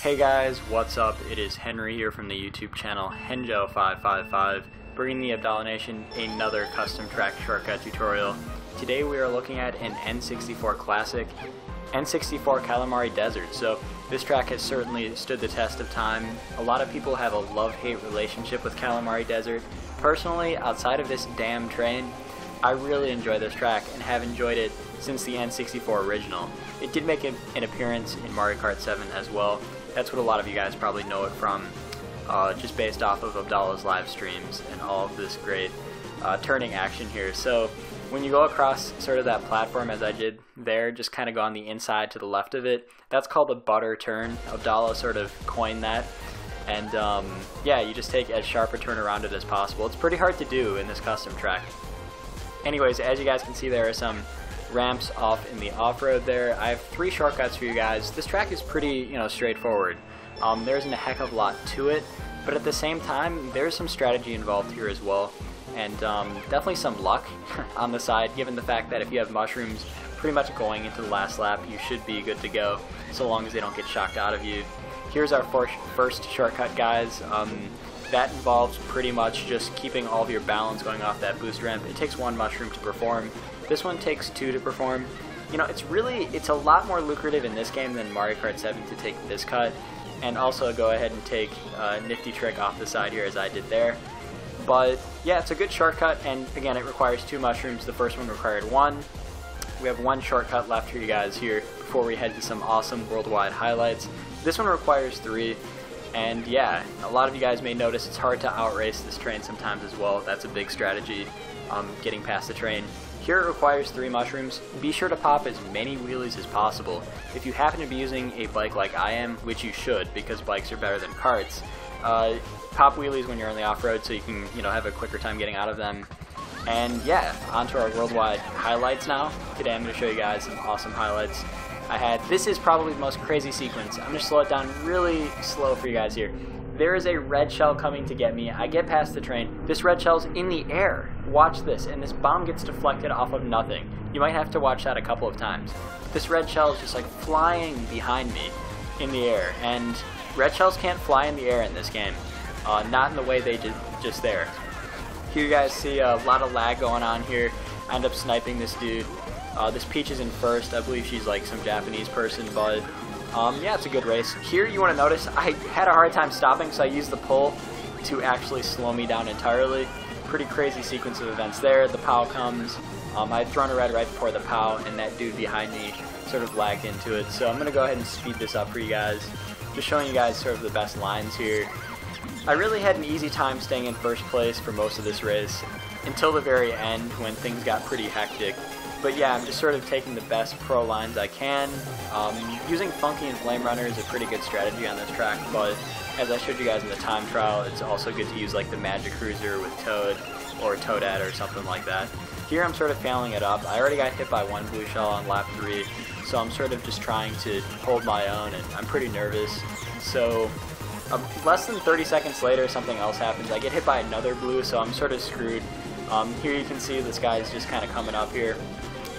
Hey guys, what's up? It is Henry here from the YouTube channel Henjo555, bringing the Abdallah Nation another custom track shortcut tutorial. Today we are looking at an N64 classic, N64 Kalimari Desert. So this track has certainly stood the test of time. A lot of people have a love-hate relationship with Kalimari Desert. Personally, outside of this damn train, I really enjoy this track and have enjoyed it since the N64 original. It did make an appearance in Mario Kart 7 as well. That's what a lot of you guys probably know it from, just based off of Abdallah's live streams and all of this great turning action here. So when you go across sort of that platform as I did there, just kind of go on the inside to the left of it, that's called the butter turn. Abdallah sort of coined that. And yeah, you just take as sharp a turn around it as possible. It's pretty hard to do in this custom track. Anyways, as you guys can see, there are some ramps off in the off-road there. I have 3 shortcuts for you guys. This track is pretty, straightforward. There isn't a heck of a lot to it, but at the same time, there's some strategy involved here as well, and definitely some luck on the side, given the fact that if you have mushrooms pretty much going into the last lap, you should be good to go, so long as they don't get shocked out of you. Here's our first shortcut, guys. That involves pretty much just keeping all of your balance going off that boost ramp. It takes 1 mushroom to perform. This one takes 2 to perform. It's a lot more lucrative in this game than Mario Kart 7 to take this cut, and also go ahead and take a nifty trick off the side here as I did there. But yeah, it's a good shortcut, and again, it requires 2 mushrooms. The first one required 1. We have 1 shortcut left for you guys here before we head to some awesome worldwide highlights. This one requires 3. And yeah, a lot of you guys may notice it's hard to outrace this train sometimes as well. That's a big strategy, getting past the train. Here it requires 3 mushrooms. Be sure to pop as many wheelies as possible. If you happen to be using a bike like I am, which you should because bikes are better than karts, pop wheelies when you're on the off-road so you can have a quicker time getting out of them. And yeah, on to our worldwide highlights now. Today I'm going to show you guys some awesome highlights. This is probably the most crazy sequence. I'm going to slow it down really slow for you guys here. There is a red shell coming to get me. I get past the train. This red shell's in the air. Watch this, and this bomb gets deflected off of nothing. You might have to watch that a couple of times. This red shell is just like flying behind me in the air, and red shells can't fly in the air in this game. Not in the way they did just there. Here you guys see a lot of lag going on here. I end up sniping this dude. This Peach is in first. I believe she's like some Japanese person, but yeah, it's a good race. Here you want to notice I had a hard time stopping, so I used the pull to actually slow me down entirely. Pretty crazy sequence of events there. The POW comes. I had thrown a red right before the POW, and that dude behind me sort of lagged into it. So I'm going to go ahead and speed this up for you guys. Just showing you guys sort of the best lines here. I really had an easy time staying in first place for most of this race, until the very end when things got pretty hectic. But yeah, I'm just sort of taking the best pro lines I can. Using Funky and Flame Runner is a pretty good strategy on this track, but as I showed you guys in the time trial, it's also good to use like the Magic Cruiser with Toad or Toadette or something like that. Here I'm sort of failing it up. I already got hit by 1 blue shell on lap 3, so I'm sort of just trying to hold my own, and I'm pretty nervous. So less than 30 seconds later, something else happens. I get hit by another blue, so I'm sort of screwed. Here you can see this guy's just kind of coming up here.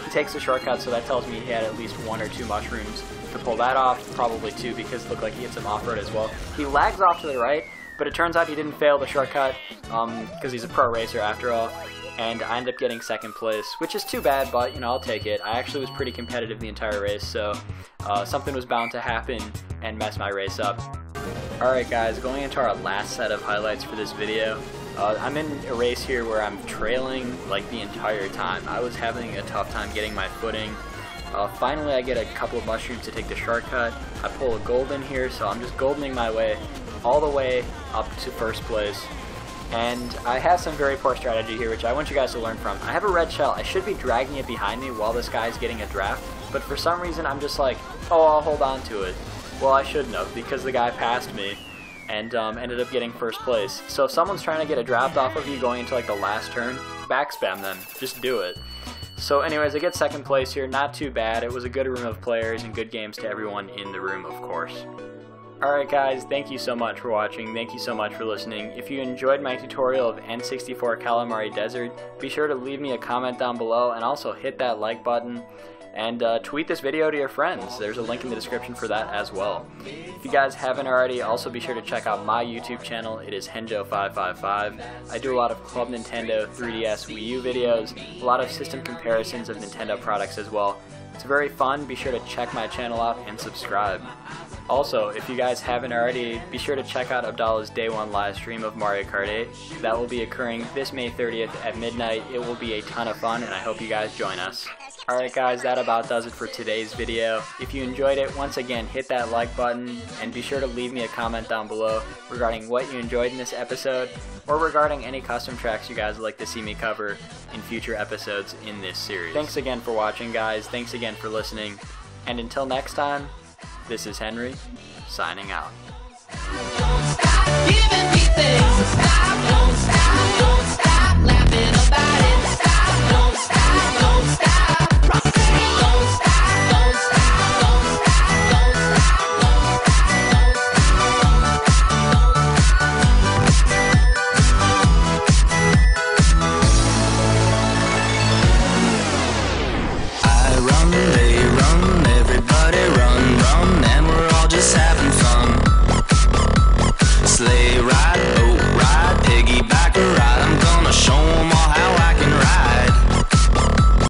He takes a shortcut, so that tells me he had at least 1 or 2 mushrooms to pull that off, probably 2 because it looked like he hit some off-road as well. He lags off to the right, but it turns out he didn't fail the shortcut because he's a pro racer after all, and I ended up getting 2nd place, which is too bad, but I'll take it. I actually was pretty competitive the entire race, so something was bound to happen and mess my race up. Alright guys, going into our last set of highlights for this video. I'm in a race here where I'm trailing like the entire time. I was having a tough time getting my footing. Finally I get a couple of mushrooms to take the shortcut. I pull a golden here, so I'm just goldening my way all the way up to first place. And I have some very poor strategy here, which I want you guys to learn from. I have a red shell. I should be dragging it behind me while this guy's getting a draft, but for some reason I'm just like, oh, I'll hold on to it. Well, I shouldn't have, because the guy passed me and ended up getting first place. So if someone's trying to get a draft off of you going into like the last turn, backspam them. Just do it. So anyways, I get 2nd place here. Not too bad. It was a good room of players and good games to everyone in the room, of course. Alright guys, thank you so much for watching. Thank you so much for listening. If you enjoyed my tutorial of N64 Kalimari Desert, be sure to leave me a comment down below and also hit that like button. and tweet this video to your friends. There's a link in the description for that as well. If you guys haven't already, also be sure to check out my YouTube channel. It is Henjo555. I do a lot of Club Nintendo, 3DS, Wii U videos, a lot of system comparisons of Nintendo products as well. It's very fun. Be sure to check my channel out and subscribe. Also, if you guys haven't already, be sure to check out Abdallah's Day 1 live stream of Mario Kart 8. That will be occurring this May 30th at midnight. It will be a ton of fun, and I hope you guys join us. Alright guys, that about does it for today's video. If you enjoyed it, once again, hit that like button, and be sure to leave me a comment down below regarding what you enjoyed in this episode, or regarding any custom tracks you guys would like to see me cover in future episodes in this series. Thanks again for watching, guys. Thanks again for listening. And until next time, this is Henry, signing out.